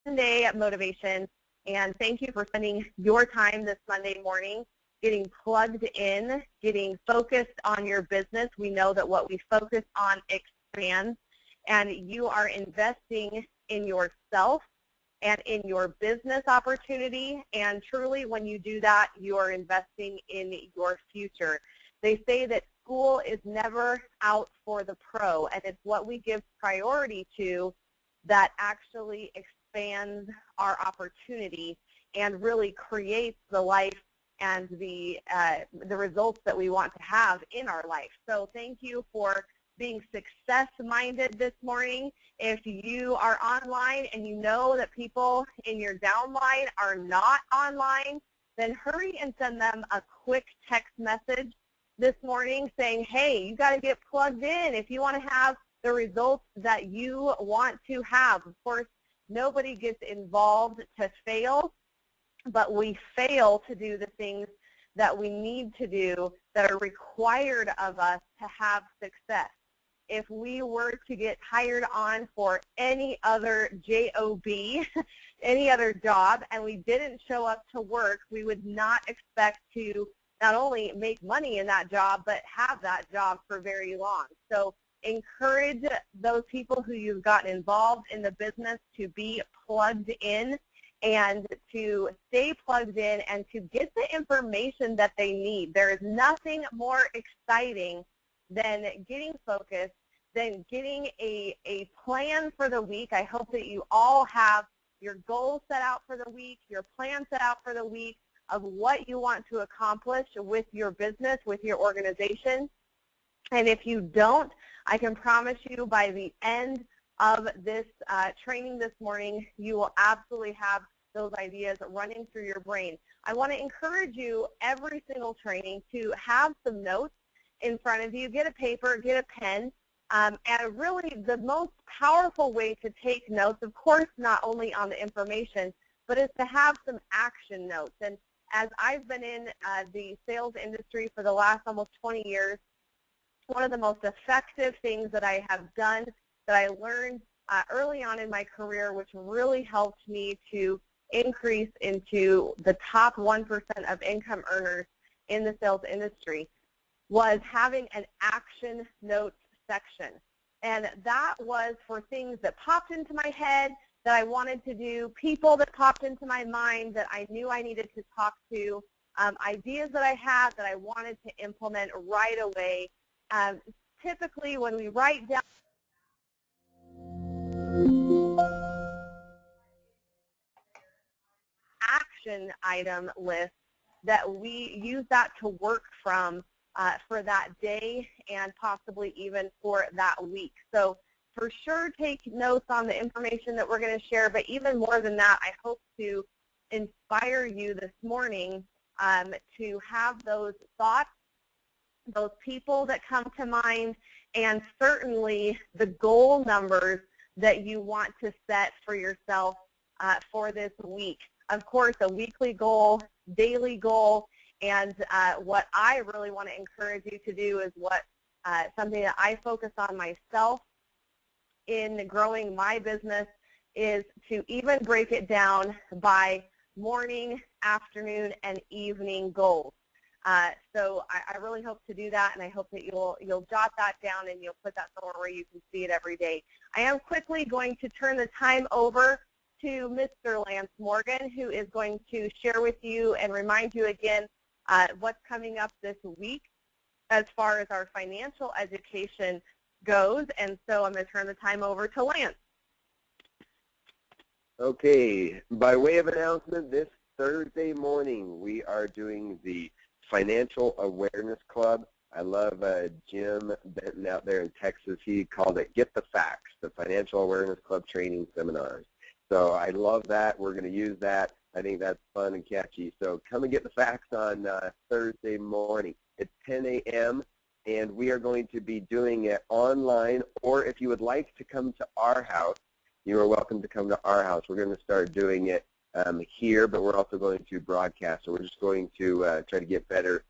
Monday motivation, and thank you for spending your time this Monday morning getting plugged in, getting focused on your business. We know that what we focus on expands, and you are investing in yourself and in your business opportunity, and truly when you do that, you are investing in your future. They say that school is never out for the pro, and it's what we give priority to that actually expands our opportunity and really creates the life and the results that we want to have in our life. So thank you for being success-minded this morning. If you are online and you know that people in your downline are not online, then hurry and send them a quick text message this morning saying, hey, you got to get plugged in if you want to have the results that you want to have. Of course, nobody gets involved to fail, but we fail to do the things that we need to do that are required of us to have success. If we were to get hired on for any other job, any other job, and we didn't show up to work, we would not expect to not only make money in that job, but have that job for very long. So encourage those people who you've gotten involved in the business to be plugged in and to stay plugged in and to get the information that they need. There is nothing more exciting than getting focused, than getting a plan for the week. I hope that you all have your goals set out for the week, your plan set out for the week of what you want to accomplish with your business, with your organization. And if you don't, I can promise you by the end of this training this morning, you will absolutely have those ideas running through your brain. I want to encourage you every single training to have some notes in front of you. Get a paper, get a pen, and really the most powerful way to take notes, of course, not only on the information, but is to have some action notes. And as I've been in the sales industry for the last almost 20 years, one of the most effective things that I have done that I learned early on in my career, which really helped me to increase into the top 1% of income earners in the sales industry, was having an action notes section. And that was for things that popped into my head that I wanted to do, people that popped into my mind that I knew I needed to talk to, ideas that I had that I wanted to implement right away. Typically, when we write down action item list, that we use that to work from for that day and possibly even for that week. So for sure take notes on the information that we're going to share, but even more than that, I hope to inspire you this morning to have those thoughts, those people that come to mind, and certainly the goal numbers that you want to set for yourself for this week. Of course, a weekly goal, daily goal, and what I really want to encourage you to do is something that I focus on myself in growing my business is to even break it down by morning, afternoon, and evening goals. So I really hope to do that, and I hope that you'll jot that down and you'll put that somewhere where you can see it every day. I am quickly going to turn the time over to Mr. Lance Morgan, who is going to share with you and remind you again what's coming up this week as far as our financial education goes. And so I'm going to turn the time over to Lance. Okay, by way of announcement, this Thursday morning we are doing the Financial Awareness Club. I love Jim Benton out there in Texas. He called it Get the Facts, the Financial Awareness Club Training Seminars. So I love that. We're going to use that. I think that's fun and catchy. So come and get the facts on Thursday morning. It's 10 a.m. and we are going to be doing it online, or if you would like to come to our house, you are welcome to come to our house. We're going to start doing it here, but we're also going to broadcast. So we're just going to try to get better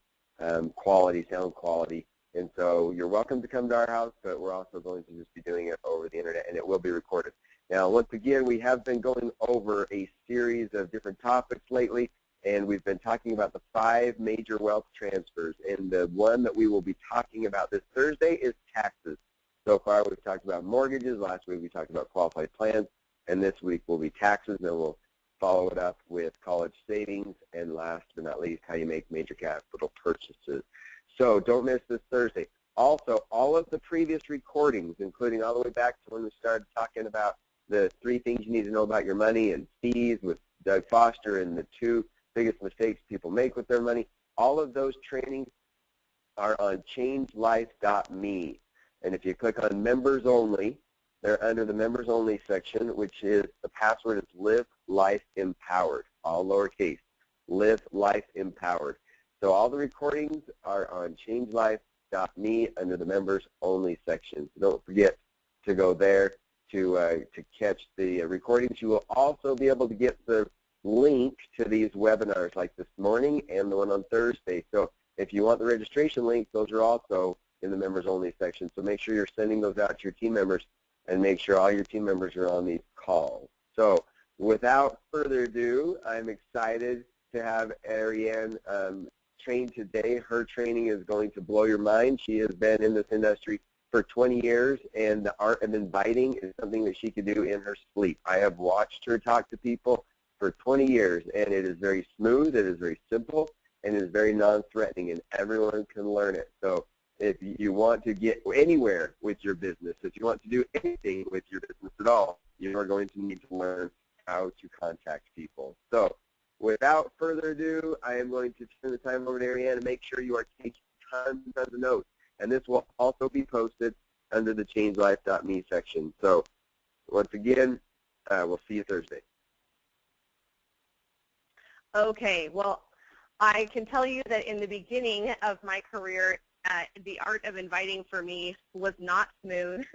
quality, sound quality. And so you're welcome to come to our house, but we're also going to just be doing it over the internet, and it will be recorded. Now, once again, we have been going over a series of different topics lately, and we've been talking about the 5 major wealth transfers. And the one that we will be talking about this Thursday is taxes. So far, we've talked about mortgages. Last week, we talked about qualified plans. And this week will be taxes, and we'll follow it up with college savings, and last but not least, how you make major capital purchases. So don't miss this Thursday. Also, all of the previous recordings, including all the way back to when we started talking about the 3 things you need to know about your money and fees with Doug Foster and the 2 biggest mistakes people make with their money, all of those trainings are on changelife.me. And if you click on members only, they're under the members only section, which is the password is Live Life Empowered, all lowercase, Live Life Empowered. So all the recordings are on changelife.me under the members only section. So don't forget to go there to catch the recordings. You will also be able to get the link to these webinars like this morning and the one on Thursday. So if you want the registration links, those are also in the members only section. So make sure you're sending those out to your team members and make sure all your team members are on these calls. So without further ado, I'm excited to have Arianne train today. Her training is going to blow your mind. She has been in this industry for 20 years, and the art of inviting is something that she can do in her sleep. I have watched her talk to people for 20 years, and it is very smooth, it is very simple, and it is very non-threatening, and everyone can learn it. So if you want to get anywhere with your business, if you want to do anything with your business at all, you are going to need to learn how to contact people. So without further ado, I am going to turn the time over to Arianne and make sure you are taking tons and tons of notes. And this will also be posted under the changelife.me section. So once again, we'll see you Thursday. Okay, well, I can tell you that in the beginning of my career, the art of inviting for me was not smooth.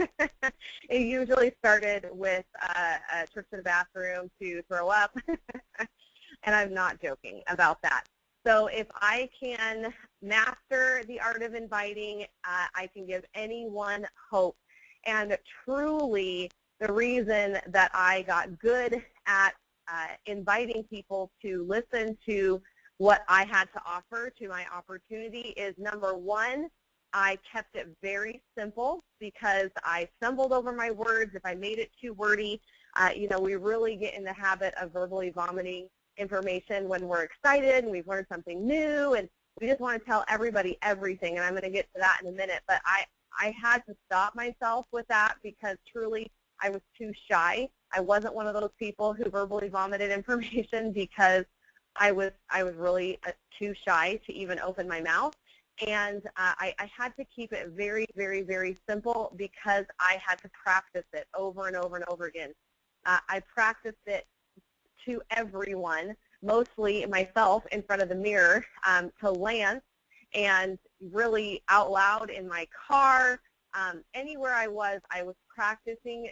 It usually started with a trip to the bathroom to throw up, and I'm not joking about that. So if I can master the art of inviting, I can give anyone hope. And truly, the reason that I got good at inviting people to listen to what I had to offer, to my opportunity, is number 1, I kept it very simple because I stumbled over my words. If I made it too wordy, we really get in the habit of verbally vomiting information when we're excited and we've learned something new, and we just want to tell everybody everything, and I'm going to get to that in a minute. But I had to stop myself with that because truly I was too shy. I wasn't one of those people who verbally vomited information because I was really too shy to even open my mouth. And I had to keep it very, very, very simple because I had to practice it over and over and over again. I practiced it to everyone, mostly myself in front of the mirror, to Lance, and really out loud in my car. Anywhere I was practicing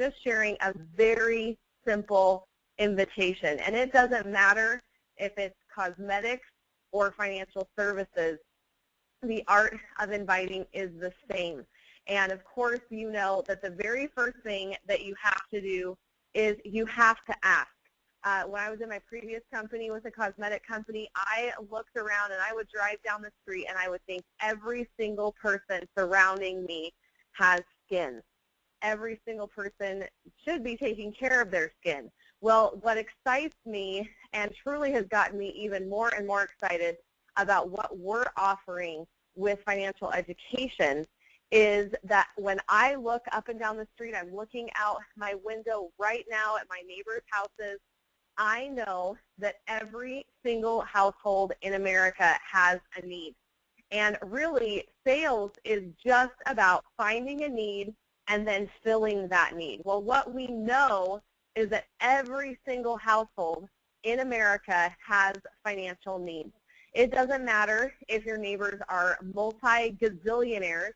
just sharing a very simple invitation. And it doesn't matter if it's cosmetics or financial services. The art of inviting is the same. And of course, you know that the very first thing that you have to do is you have to ask. When I was in my previous company with a cosmetic company, I looked around and I would drive down the street and I would think every single person surrounding me has skin. Every single person should be taking care of their skin. Well, what excites me and truly has gotten me even more and more excited about what we're offering with financial education is that when I look up and down the street, I'm looking out my window right now at my neighbors' houses, I know that every single household in America has a need. And really, sales is just about finding a need and then filling that need. Well, what we know is that every single household in America has financial needs. It doesn't matter if your neighbors are multi-gazillionaires.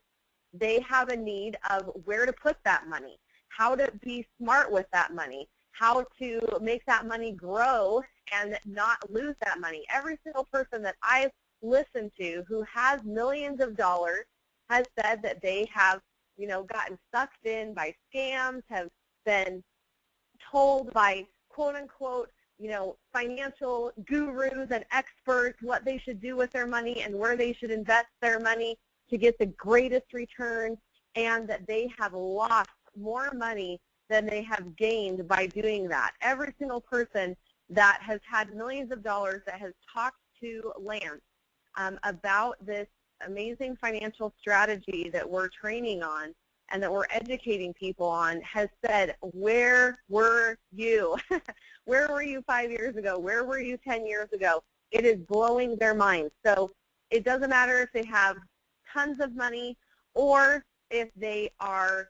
They have a need of where to put that money, how to be smart with that money, how to make that money grow and not lose that money. Every single person that I've listened to who has millions of dollars has said that they have, gotten sucked in by scams, have been told by quote-unquote, financial gurus and experts what they should do with their money and where they should invest their money to get the greatest return, and that they have lost more money than they have gained by doing that. Every single person that has had millions of dollars that has talked to Lance about this amazing financial strategy that we're training on and that we're educating people on has said, where were you? Where were you 5 years ago? Where were you 10 years ago? It is blowing their minds. So it doesn't matter if they have tons of money or if they are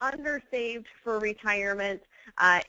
undersaved for retirement,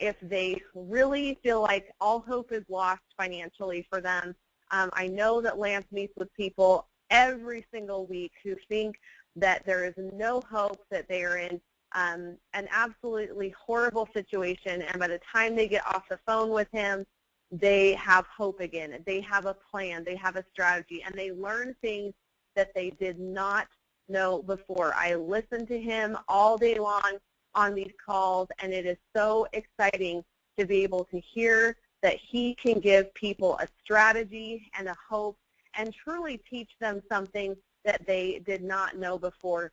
if they really feel like all hope is lost financially for them. I know that Lance meets with people every single week who think that there is no hope, that they are in an absolutely horrible situation, and by the time they get off the phone with him, they have hope again. They have a plan, they have a strategy, and they learn things that they did not know before. I listen to him all day long on these calls, and it is so exciting to be able to hear that he can give people a strategy and a hope and truly teach them something that they did not know before.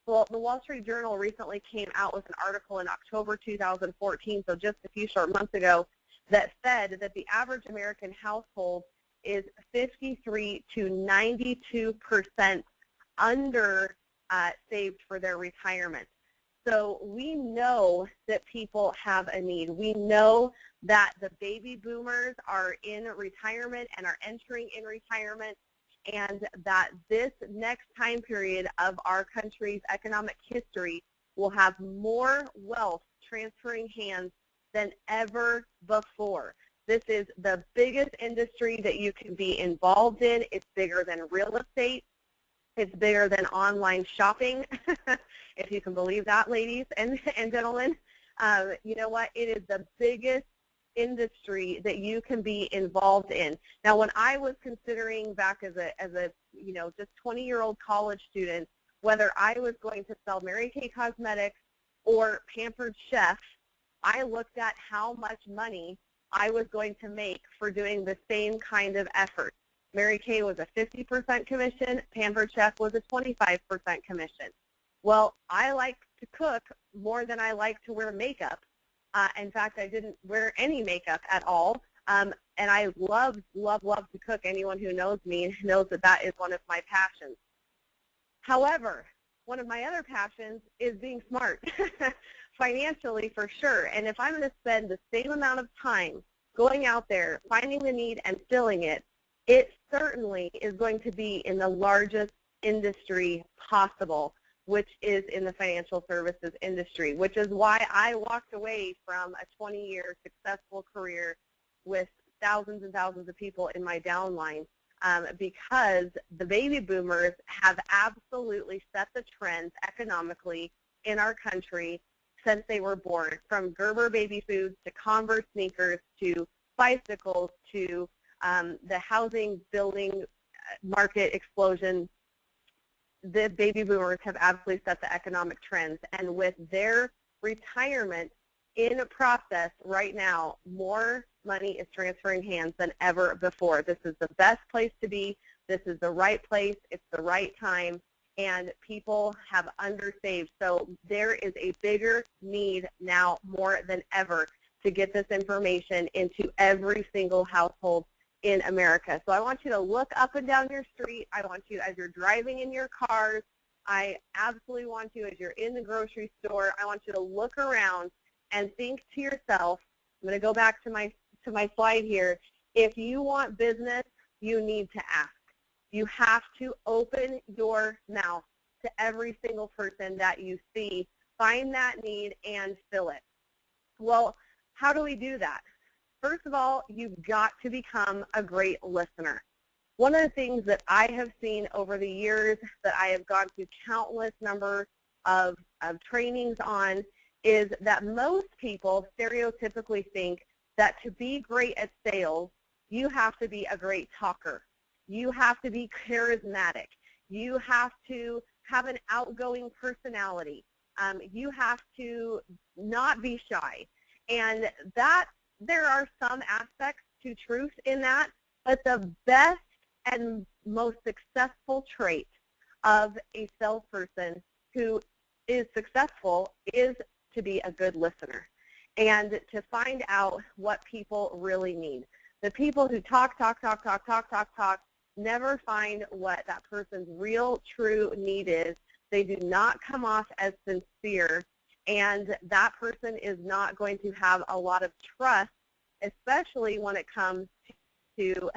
Well, the Wall Street Journal recently came out with an article in October 2014, so just a few short months ago, that said that the average American household is 53 to 92% under saved for their retirement. So we know that people have a need. We know that the baby boomers are in retirement and are entering in retirement, and that this next time period of our country's economic history will have more wealth transferring hands than ever before. This is the biggest industry that you can be involved in. It's bigger than real estate. It's bigger than online shopping, if you can believe that, ladies and gentlemen. You know what? It is the biggest industry that you can be involved in. Now, when I was considering back as a just 20-year-old college student, whether I was going to sell Mary Kay Cosmetics or Pampered Chef, I looked at how much money I was going to make for doing the same kind of effort. Mary Kay was a 50% commission. Pampered Chef was a 25% commission. Well, I like to cook more than I like to wear makeup. In fact, I didn't wear any makeup at all. And I love, love, love to cook. Anyone who knows me knows that that is one of my passions. However, one of my other passions is being smart, financially for sure. And if I'm going to spend the same amount of time going out there, finding the need and filling it, it certainly is going to be in the largest industry possible, which is in the financial services industry, which is why I walked away from a 20-year successful career with thousands and thousands of people in my downline, because the baby boomers have absolutely set the trends economically in our country since they were born, from Gerber baby foods to Converse sneakers to bicycles to the housing building market explosion. The baby boomers have absolutely set the economic trends, and with their retirement in process right now, more money is transferring hands than ever before. This is the best place to be. This is the right place. It's the right time, and people have undersaved. So there is a bigger need now more than ever to get this information into every single household in America. So I want you to look up and down your street. I want you, as you're driving in your cars, I absolutely want you, as you're in the grocery store, I want you to look around and think to yourself, I'm going to go back to my slide here, if you want business, you need to ask. You have to open your mouth to every single person that you see, find that need, and fill it. Well, how do we do that? First of all, you've got to become a great listener. One of the things that I have seen over the years that I have gone through countless number of trainings on is that most people stereotypically think that to be great at sales, you have to be a great talker. You have to be charismatic. You have to have an outgoing personality. You have to not be shy. And that there are some aspects to truth in that, but the best and most successful trait of a salesperson who is successful is to be a good listener and to find out what people really need. The people who talk, never find what that person's real, true need is. They do not come off as sincere, and that person is not going to have a lot of trust, especially when it comes to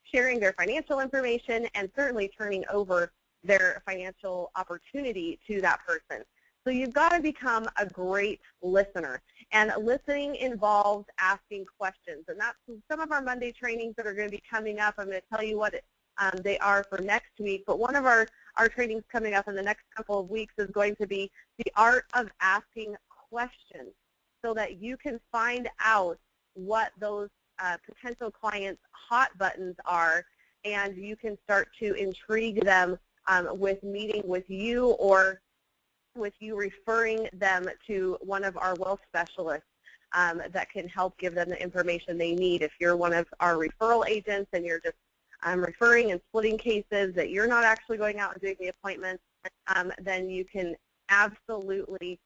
sharing their financial information and certainly turning over their financial opportunity to that person. So you've got to become a great listener. And listening involves asking questions. And that's some of our Monday trainings that are going to be coming up. I'm going to tell you what they are for next week. But one of our trainings coming up in the next couple of weeks is going to be the art of asking questions so that you can find out what those potential clients' hot buttons are, and you can start to intrigue them with meeting with you or with you referring them to one of our wealth specialists that can help give them the information they need. If you're one of our referral agents and you're just referring and splitting cases that you're not actually going out and doing the appointments, then you can absolutely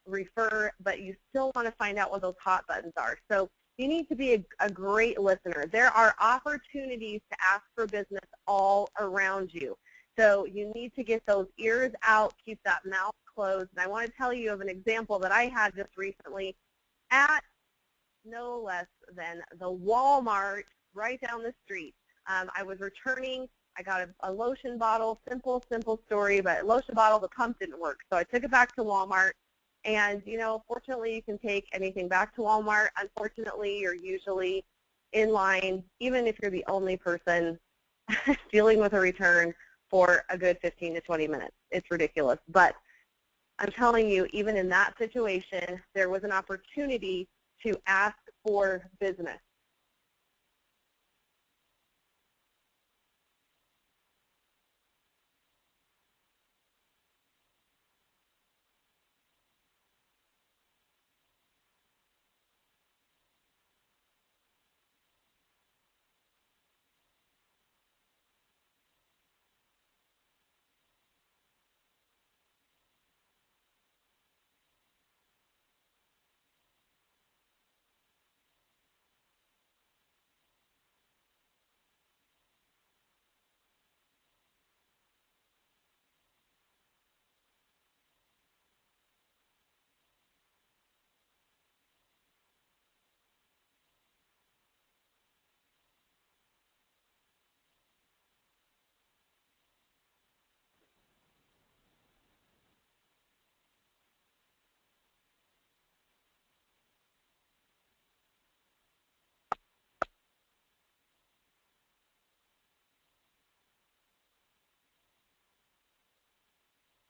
refer, but you still want to find out what those hot buttons are. So you need to be a great listener. There are opportunities to ask for business all around you. So you need to get those ears out, keep that mouth closed. And I want to tell you of an example that I had just recently at no less than the Walmart right down the street. I was returning. I got a lotion bottle, simple story, but lotion bottle, the pump didn't work. So I took it back to Walmart. And, you know, fortunately, you can take anything back to Walmart. Unfortunately, you're usually in line, even if you're the only person dealing with a return for a good 15 to 20 minutes. It's ridiculous. But I'm telling you, even in that situation, there was an opportunity to ask for business.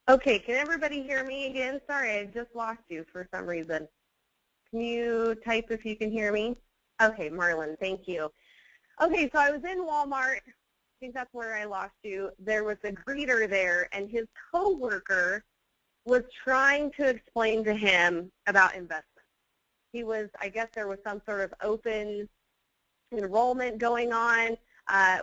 Okay, can everybody hear me again? Sorry, I just lost you for some reason. Can you type if you can hear me? Okay, Marlon, thank you. Okay, so I was in Walmart. I think that's where I lost you. There was a greeter there, and his coworker was trying to explain to him about investments. He was, I guess there was some sort of open enrollment going on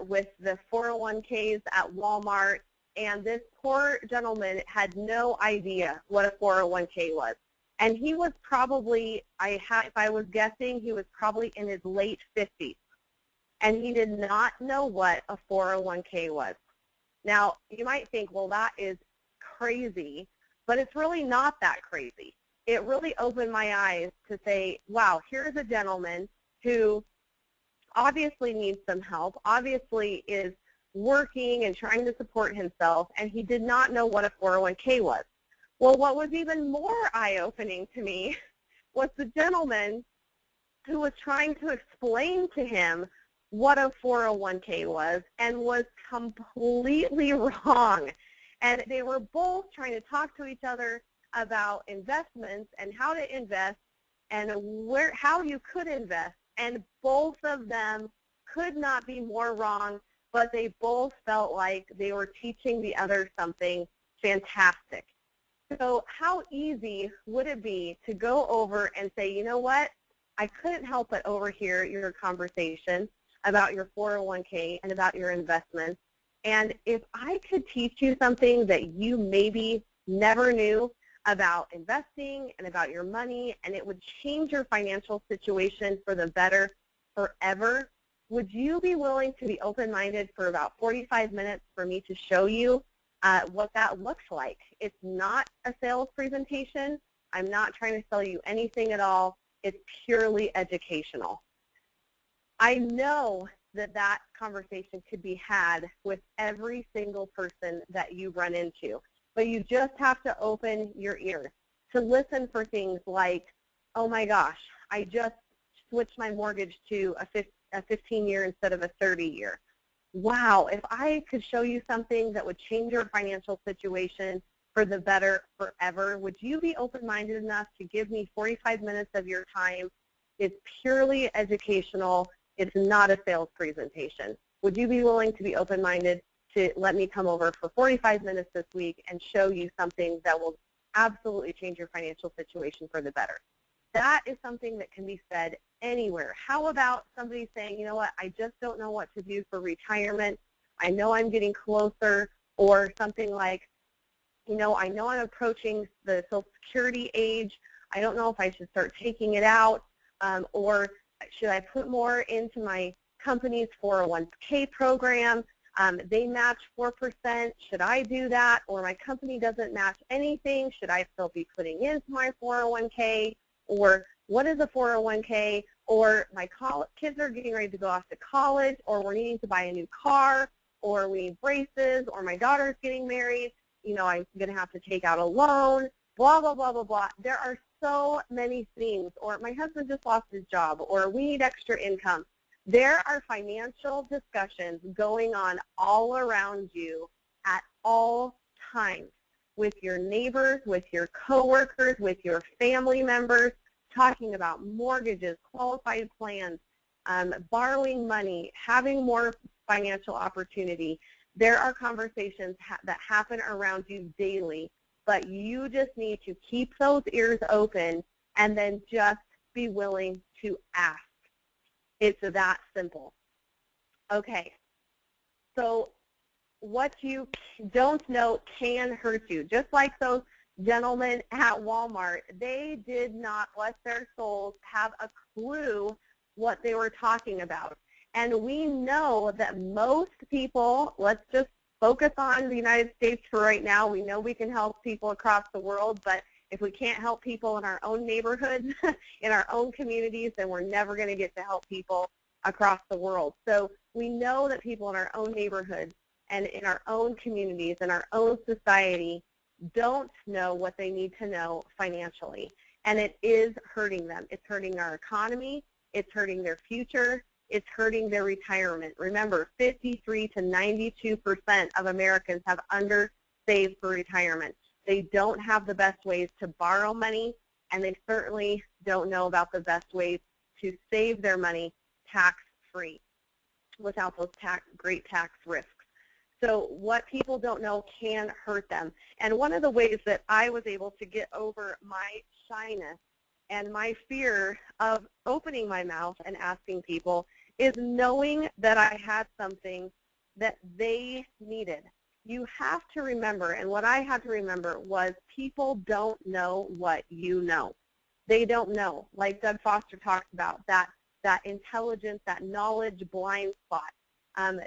with the 401ks at Walmart, and this poor gentleman had no idea what a 401k was. And he was probably, if I was guessing, he was probably in his late 50s. And he did not know what a 401k was. Now, you might think, well, that is crazy, but it's really not that crazy. It really opened my eyes to say, wow, here's a gentleman who obviously needs some help, obviously is working and trying to support himself, and he did not know what a 401k was. Well, what was even more eye-opening to me was the gentleman who was trying to explain to him what a 401k was and was completely wrong. And they were both trying to talk to each other about investments and how to invest and how you could invest. And both of them could not be more wrong, but they both felt like they were teaching the other something fantastic. So how easy would it be to go over and say, you know what, I couldn't help but overhear your conversation about your 401k and about your investments. And if I could teach you something that you maybe never knew about investing and about your money, and it would change your financial situation for the better forever, would you be willing to be open-minded for about 45 minutes for me to show you what that looks like? It's not a sales presentation. I'm not trying to sell you anything at all. It's purely educational. I know that that conversation could be had with every single person that you run into, but you just have to open your ears to listen for things like, oh my gosh, I just switched my mortgage to a 15-year instead of a 30-year. Wow, if I could show you something that would change your financial situation for the better forever, would you be open-minded enough to give me 45 minutes of your time? It's purely educational. It's not a sales presentation. Would you be willing to be open-minded to let me come over for 45 minutes this week and show you something that will absolutely change your financial situation for the better? That is something that can be said anywhere. How about somebody saying, you know what, I just don't know what to do for retirement. I know I'm getting closer, or something like, you know I'm approaching the Social Security age. I don't know if I should start taking it out, or should I put more into my company's 401k program? They match 4%. Should I do that? Or my company doesn't match anything. Should I still be putting into my 401k? Or what is a 401k? Or my kids are getting ready to go off to college, or we're needing to buy a new car, or we need braces, or my daughter's getting married. You know, I'm going to have to take out a loan, blah, blah, blah, blah, blah. There are so many things. Or my husband just lost his job, or we need extra income. There are financial discussions going on all around you at all times with your neighbors, with your coworkers, with your family members, talking about mortgages, qualified plans, borrowing money, having more financial opportunity. There are conversations that happen around you daily, but you just need to keep those ears open and then just be willing to ask. It's that simple. Okay, so what you don't know can hurt you. Just like those gentlemen at Walmart, they did not, bless their souls, have a clue what they were talking about. And we know that most people, let's just focus on the United States for right now. We know we can help people across the world, but if we can't help people in our own neighborhoods, in our own communities, then we're never going to get to help people across the world. So we know that people in our own neighborhoods and in our own communities and our own society don't know what they need to know financially. And it is hurting them. It's hurting our economy. It's hurting their future. It's hurting their retirement. Remember, 53 to 92% of Americans have undersaved for retirement. They don't have the best ways to borrow money, and they certainly don't know about the best ways to save their money tax-free without those great tax risks. So what people don't know can hurt them. And one of the ways that I was able to get over my shyness and my fear of opening my mouth and asking people is knowing that I had something that they needed. You have to remember, and what I had to remember was people don't know what you know. They don't know. Like Doug Foster talks about, that intelligence, that knowledge blind spot.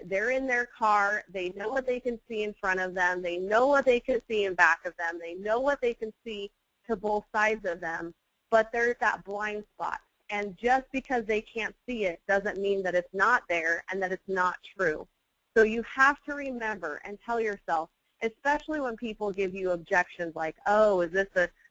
They're in their car. They know what they can see in front of them. They know what they can see in back of them. They know what they can see to both sides of them. But there's that blind spot. And just because they can't see it doesn't mean that it's not there and that it's not true. So you have to remember and tell yourself, especially when people give you objections like, oh, is this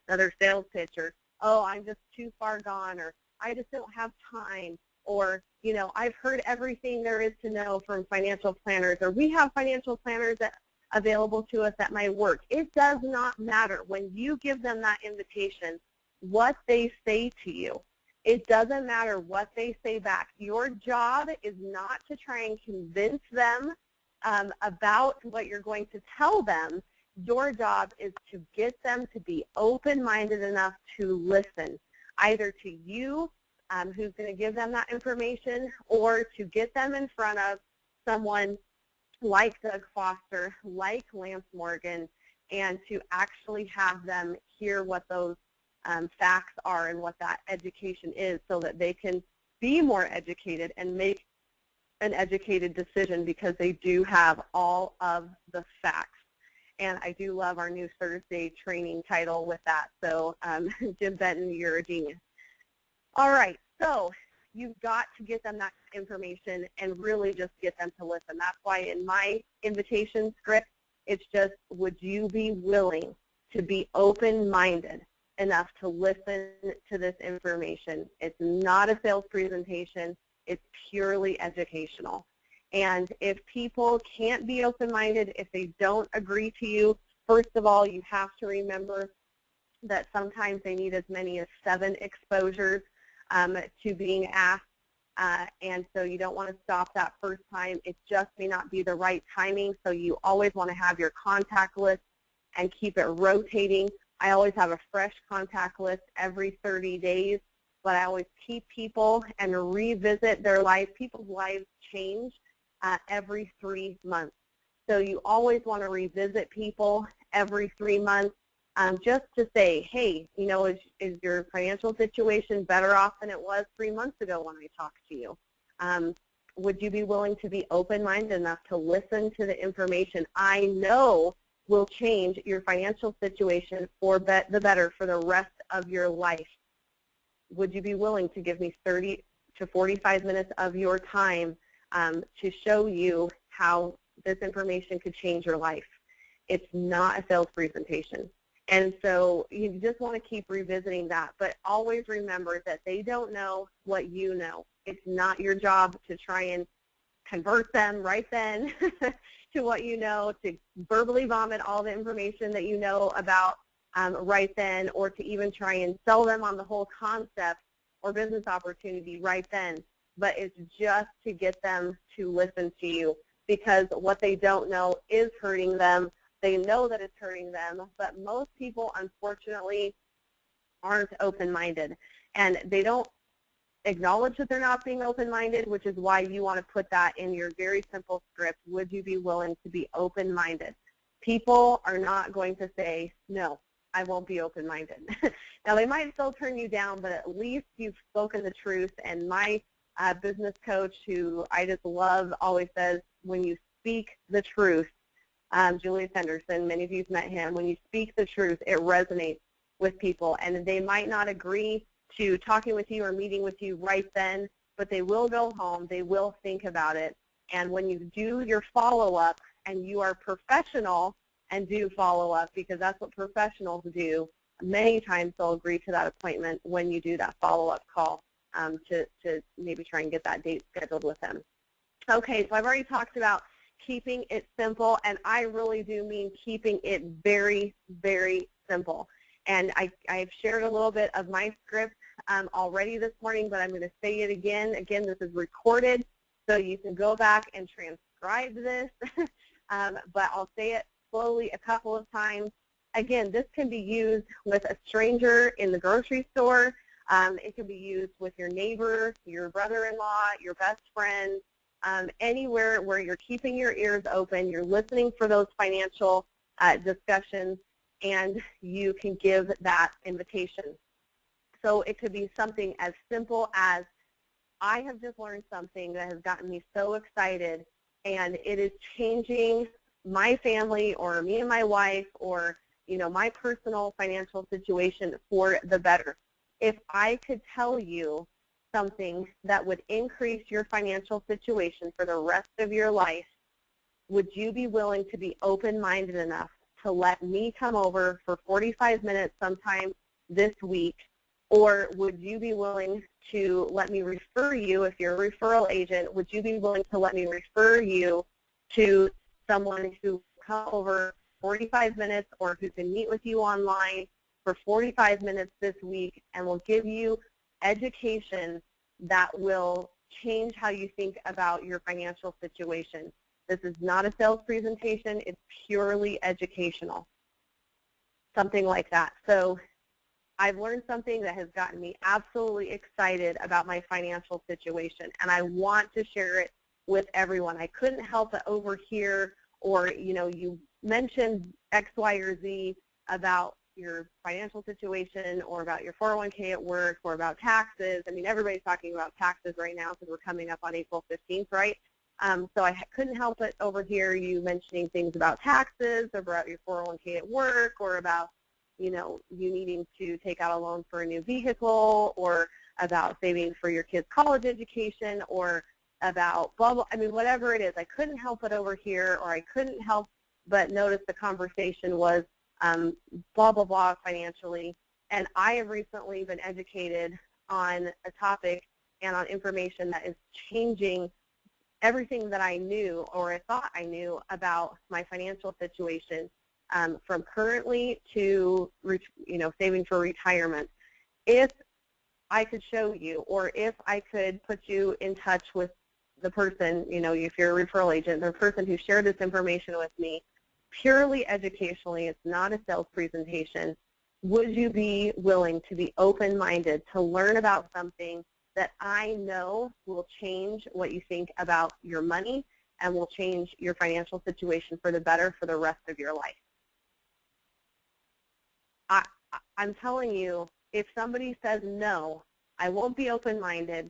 another sales pitch, or, oh, I'm just too far gone, or I just don't have time, or, you know, I've heard everything there is to know from financial planners, or we have financial planners that available to us at my work. It does not matter. When you give them that invitation, what they say to you, it doesn't matter what they say back. Your job is not to try and convince them about what you're going to tell them. Your job is to get them to be open-minded enough to listen, either to you, who's going to give them that information, or to get them in front of someone like Doug Foster, like Lance Morgan, and to actually have them hear what those facts are and what that education is, so that they can be more educated and make an educated decision, because they do have all of the facts. And I do love our new Thursday training title with that. So Jim Benton, you're a genius. All right, so you've got to get them that information and really just get them to listen. That's why in my invitation script, it's just, would you be willing to be open-minded enough to listen to this information? It's not a sales presentation. It's purely educational. And if people can't be open-minded, if they don't agree to you, first of all, you have to remember that sometimes they need as many as 7 exposures to being asked. And so you don't want to stop that first time. It just may not be the right timing, so you always want to have your contact list and keep it rotating. I always have a fresh contact list every 30 days, but I always keep people and revisit their lives. People's lives change every 3 months. So you always want to revisit people every 3 months, just to say, hey, you know, is your financial situation better off than it was 3 months ago when I talked to you? Would you be willing to be open-minded enough to listen to the information I know will change your financial situation for the better for the rest of your life? Would you be willing to give me 30 to 45 minutes of your time to show you how this information could change your life? It's not a sales presentation. And so you just want to keep revisiting that. But always remember that they don't know what you know. It's not your job to try and convert them right then to what you know, to verbally vomit all the information that you know about right then, or to even try and sell them on the whole concept or business opportunity right then. But it's just to get them to listen to you, because what they don't know is hurting them. They know that it's hurting them, but most people, unfortunately, aren't open-minded. And they don't acknowledge that they're not being open-minded, which is why you want to put that in your very simple script. Would you be willing to be open-minded? People are not going to say, no, I won't be open-minded. Now, they might still turn you down, but at least you've spoken the truth. And my business coach, who I just love, always says, when you speak the truth, Julius Henderson, many of you have met him, when you speak the truth, it resonates with people. And they might not agree to talking with you or meeting with you right then, but they will go home, they will think about it. And when you do your follow-up, and you are professional and do follow-up, because that's what professionals do, many times they'll agree to that appointment when you do that follow-up call to maybe try and get that date scheduled with them. Okay, so I've already talked about keeping it simple, and I really do mean keeping it very, very simple. And I've shared a little bit of my script already this morning, but I'm going to say it again. Again, this is recorded, so you can go back and transcribe this, but I'll say it slowly a couple of times. Again, this can be used with a stranger in the grocery store. It can be used with your neighbor, your brother-in-law, your best friend, anywhere where you're keeping your ears open, you're listening for those financial discussions, and you can give that invitation. So it could be something as simple as, I have just learned something that has gotten me so excited, and it is changing my family or me and my wife or, you know, my personal financial situation for the better. If I could tell you something that would increase your financial situation for the rest of your life, would you be willing to be open-minded enough to let me come over for 45 minutes sometime this week? Or would you be willing to let me refer you, if you're a referral agent, would you be willing to let me refer you to someone who come over 45 minutes or who can meet with you online for 45 minutes this week and will give you education that will change how you think about your financial situation? This is not a sales presentation. It's purely educational, something like that. So I've learned something that has gotten me absolutely excited about my financial situation, and I want to share it with everyone. I couldn't help but overhear, or you mentioned X, Y, or Z about your financial situation or about your 401k at work or about taxes. I mean, everybody's talking about taxes right now because we're coming up on April 15th, right? So I couldn't help but overhear you mentioning things about taxes, about your 401k at work, or about you needing to take out a loan for a new vehicle, or about saving for your kids' college education, or about blah, blah. I mean, whatever it is, I couldn't help but overhear, or I couldn't help but notice the conversation was blah, blah, blah financially. And I have recently been educated on a topic and on information that is changing everything that I knew or I thought I knew about my financial situation, from currently to saving for retirement. If I could show you, or if I could put you in touch with the person, if you're a referral agent, the person who shared this information with me, purely educationally, it's not a sales presentation, would you be willing to be open-minded to learn about something that I know will change what you think about your money and will change your financial situation for the better for the rest of your life? I'm telling you, if somebody says no, I won't be open-minded,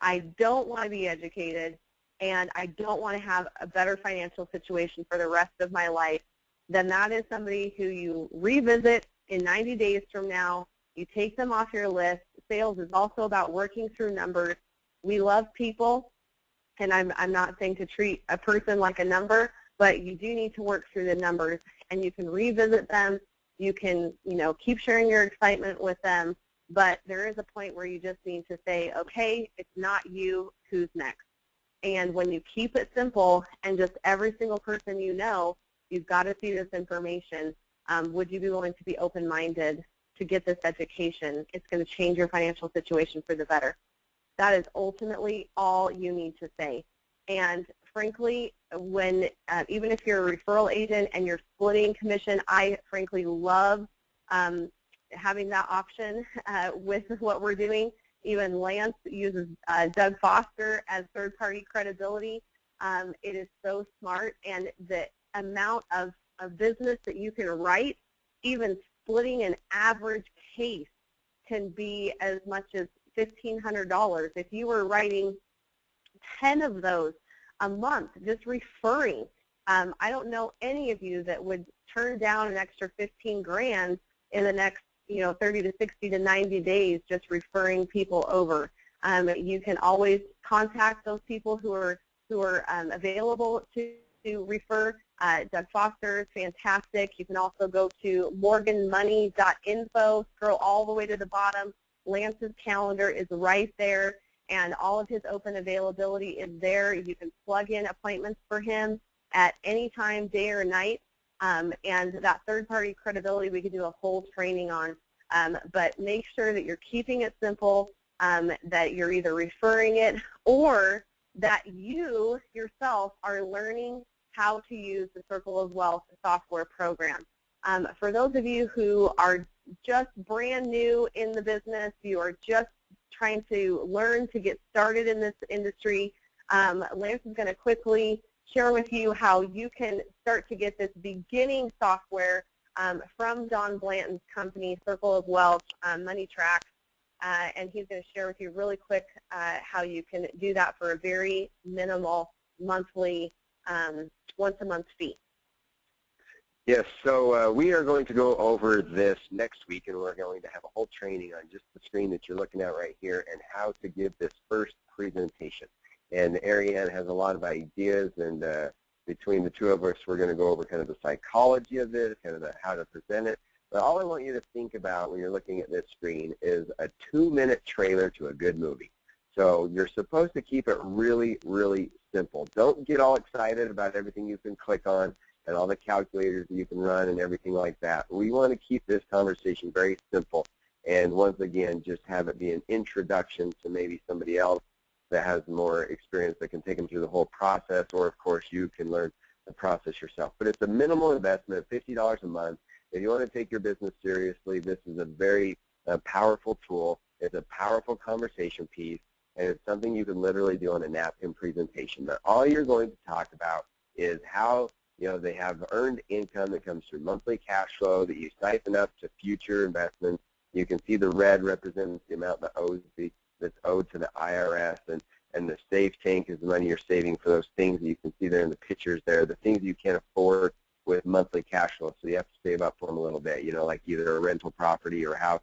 I don't want to be educated, and I don't want to have a better financial situation for the rest of my life, then that is somebody who you revisit in 90 days from now. You take them off your list. Sales is also about working through numbers. We love people, and I'm not saying to treat a person like a number, but you do need to work through the numbers, and you can revisit them. You can, keep sharing your excitement with them, but there is a point where you just need to say, okay, it's not you, who's next? And when you keep it simple and just every single person you've got to see this information, would you be willing to be open-minded to get this education? It's going to change your financial situation for the better. That is ultimately all you need to say. And frankly, when even if you're a referral agent and you're splitting commission, I frankly love having that option with what we're doing. Even Lance uses Doug Foster as third-party credibility. It is so smart, and the amount of business that you can write, even splitting an average case, can be as much as $1,500. If you were writing 10 of those a month, just referring, I don't know any of you that would turn down an extra 15 grand in the next 30 to 60 to 90 days just referring people over. You can always contact those people who are available to refer. Doug Foster is fantastic. You can also go to morganmoney.info, scroll all the way to the bottom. Lance's calendar is right there, and all of his open availability is there. You can plug in appointments for him at any time, day or night. And that third-party credibility we could do a whole training on. But make sure that you're keeping it simple, that you're either referring it or that you yourself are learning how to use the Circle of Wealth software program. For those of you who are just brand new in the business, you are just trying to learn to get started in this industry, Lance is going to quickly share with you how you can start to get this beginning software from Don Blanton's company, Circle of Wealth, Money Track, and he's going to share with you really quick how you can do that for a very minimal monthly, once-a-month fee. Yes, so we are going to go over this next week, and we're going to have a whole training on just the screen that you're looking at right here and how to give this first presentation. And Arianne has a lot of ideas, and between the two of us, we're going to go over kind of the psychology of this, kind of how to present it. But all I want you to think about when you're looking at this screen is a 2-minute trailer to a good movie. So you're supposed to keep it really, really simple. Don't get all excited about everything you can click on and all the calculators that you can run and everything like that. We want to keep this conversation very simple, and once again, just have it be an introduction to maybe somebody else that has more experience that can take them through the whole process, or of course you can learn the process yourself. But it's a minimal investment, $50 a month. If you want to take your business seriously, this is a very powerful tool. It's a powerful conversation piece, and it's something you can literally do on a napkin presentation. Now, all you're going to talk about is how they have earned income that comes through monthly cash flow that you siphon up to future investments. You can see the red represents the amount that's owed to the IRS, and the safe tank is the money you're saving for those things that you can see there in the pictures there, the things you can't afford with monthly cash flow. So you have to save up for them a little bit, like either a rental property or a house,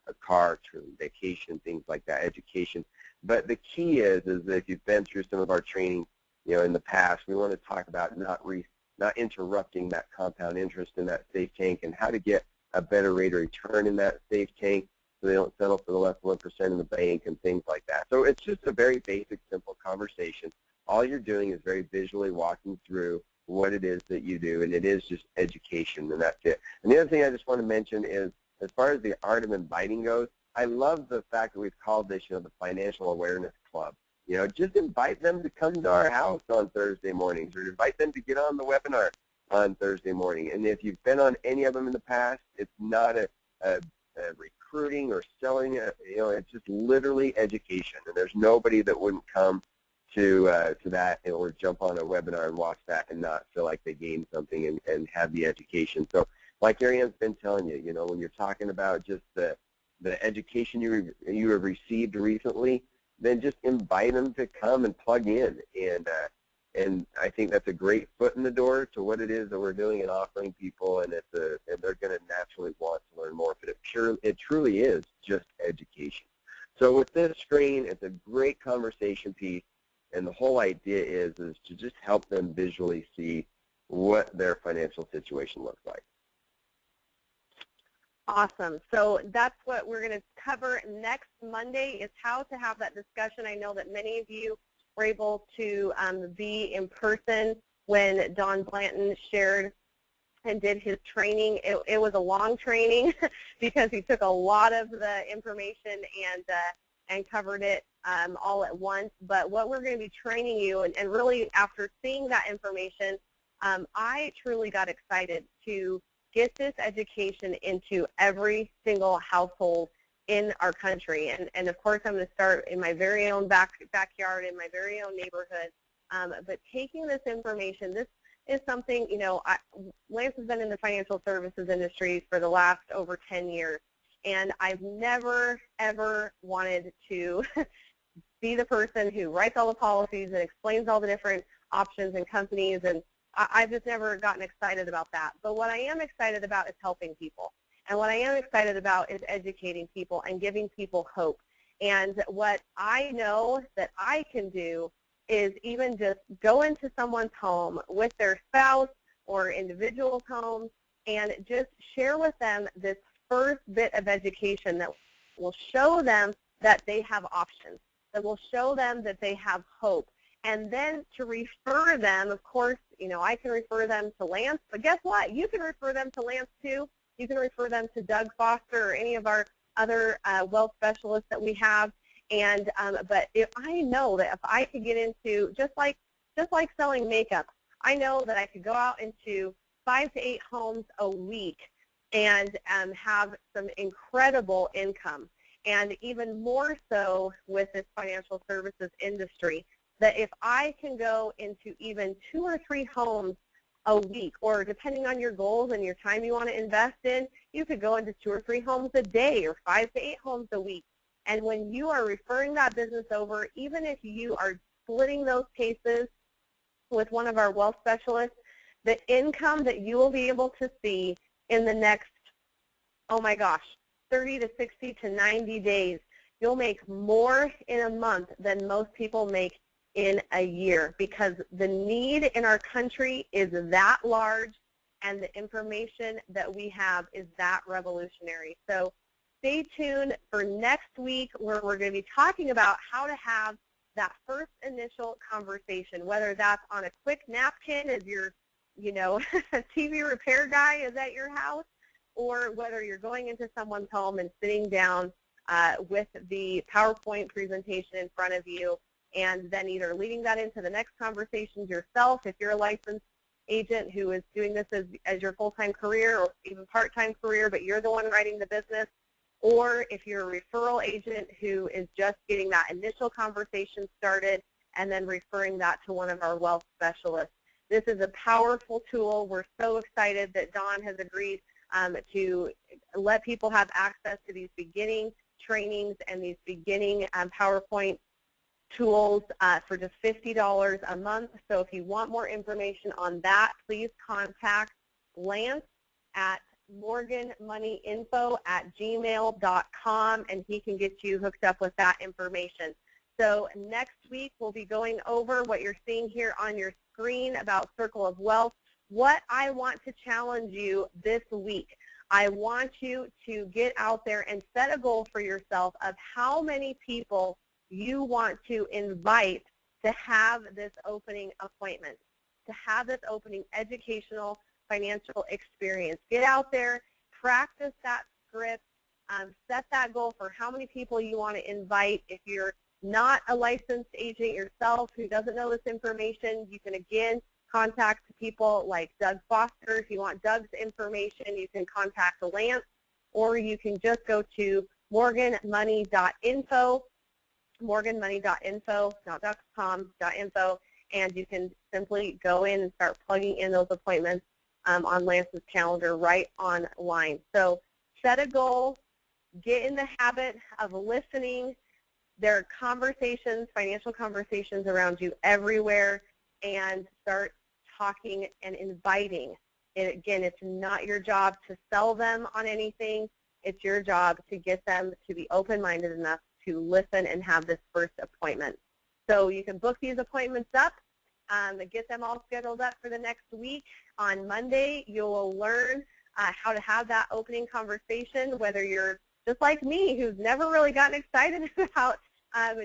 a car, vacation, things like that, education. But the key is that if you've been through some of our training, in the past, we want to talk about not interrupting that compound interest in that safe tank and how to get a better rate of return in that safe tank so they don't settle for the less than 1% in the bank and things like that. So it's just a very basic, simple conversation. All you're doing is very visually walking through what it is that you do, and it is just education, and that's it. And the other thing I just want to mention is, as far as the art of inviting goes, I love the fact that we've called this, the Financial Awareness Club. Just invite them to come to our house on Thursday mornings, or invite them to get on the webinar on Thursday morning. And if you've been on any of them in the past, it's not a recruiting or selling, it's just literally education. And there's nobody that wouldn't come to that or jump on a webinar and watch that and not feel like they gained something and have the education. So like Arianne's been telling you, when you're talking about just the education you have received recently, then just invite them to come and plug in. And I think that's a great foot in the door to what it is that we're doing and offering people, and they're going to naturally want to learn more. But it truly is just education. So with this screen, it's a great conversation piece, and the whole idea is to just help them visually see what their financial situation looks like. Awesome. So that's what we're going to cover next Monday, is how to have that discussion. I know that many of you were able to be in person when Don Blanton shared and did his training. It was a long training because he took a lot of the information and covered it all at once. But what we're going to be training you, and really after seeing that information, I truly got excited to get this education into every single household in our country. And of course, I'm going to start in my very own backyard, in my very own neighborhood. But taking this information, this is something, Lance has been in the financial services industry for the last over 10 years. And I've never, ever wanted to be the person who writes all the policies and explains all the different options and companies, and I've just never gotten excited about that. But what I am excited about is helping people. And what I am excited about is educating people and giving people hope. And what I know that I can do is even just go into someone's home with their spouse or individual's home and just share with them this first bit of education that will show them that they have options, that will show them that they have hope. And then to refer them, of course, I can refer them to Lance, but guess what? You can refer them to Lance too. You can refer them to Doug Foster or any of our other wealth specialists that we have. And but if I know that if I could get into, just like selling makeup, I know that I could go out into 5 to 8 homes a week and have some incredible income. And even more so with this financial services industry, that if I can go into even 2 or 3 homes a week, or depending on your goals and your time you want to invest in, you could go into 2 or 3 homes a day or 5 to 8 homes a week. And when you are referring that business over, even if you are splitting those cases with one of our wealth specialists, the income that you will be able to see in the next, 30 to 60 to 90 days, you'll make more in a month than most people make in a year, because the need in our country is that large and the information that we have is that revolutionary. So stay tuned for next week, where we're going to be talking about how to have that first initial conversation, whether that's on a quick napkin as your TV repair guy is at your house, or whether you're going into someone's home and sitting down with the PowerPoint presentation in front of you and then either leading that into the next conversations yourself if you're a licensed agent who is doing this as your full-time career or even part-time career, but you're the one writing the business, or if you're a referral agent who is just getting that initial conversation started and then referring that to one of our wealth specialists. This is a powerful tool. We're so excited that Dawn has agreed to let people have access to these beginning trainings and these beginning PowerPoint tools for just $50 a month. So if you want more information on that, please contact Lance at morganmoneyinfo@gmail.com, and he can get you hooked up with that information. So next week we'll be going over what you're seeing here on your screen about Circle of Wealth. What I want to challenge you this week, I want you to get out there and set a goal for yourself of how many people you want to invite to have this opening appointment, to have this opening educational financial experience. Get out there, practice that script, set that goal for how many people you want to invite. If you're not a licensed agent yourself who doesn't know this information, you can again contact people like Doug Foster. If you want Doug's information, you can contact Lance, or you can just go to morganmoney.info, morganmoney.info, not .com.info, and you can simply go in and start plugging in those appointments on Lance's calendar right online. So set a goal, get in the habit of listening. There are conversations, financial conversations around you everywhere, and start talking and inviting. And again, it's not your job to sell them on anything. It's your job to get them to be open-minded enough to listen and have this first appointment. So you can book these appointments up, get them all scheduled up for the next week. On Monday, you'll learn how to have that opening conversation, whether you're just like me, who's never really gotten excited about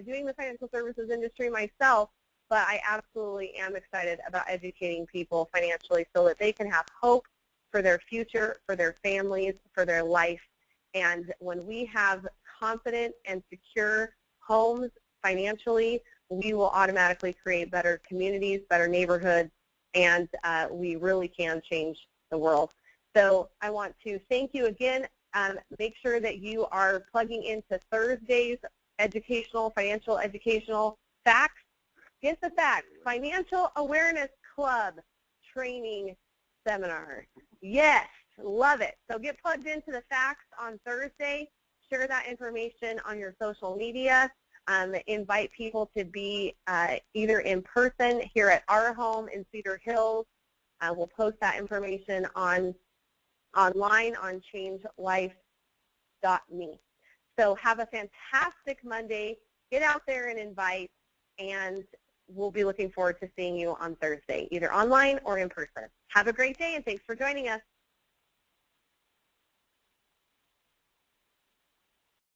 doing the financial services industry myself, but I absolutely am excited about educating people financially so that they can have hope for their future, for their families, for their life. And when we have confident and secure homes financially, we will automatically create better communities, better neighborhoods, and we really can change the world. So I want to thank you again. Make sure that you are plugging into Thursday's financial educational facts. Get the facts. Financial Awareness Club training seminar. Yes, love it. So get plugged into the facts on Thursday. Share that information on your social media. Invite people to be either in person here at our home in Cedar Hills. We'll post that information online on changelife.me. So have a fantastic Monday. Get out there and invite, and we'll be looking forward to seeing you on Thursday, either online or in person. Have a great day, and thanks for joining us.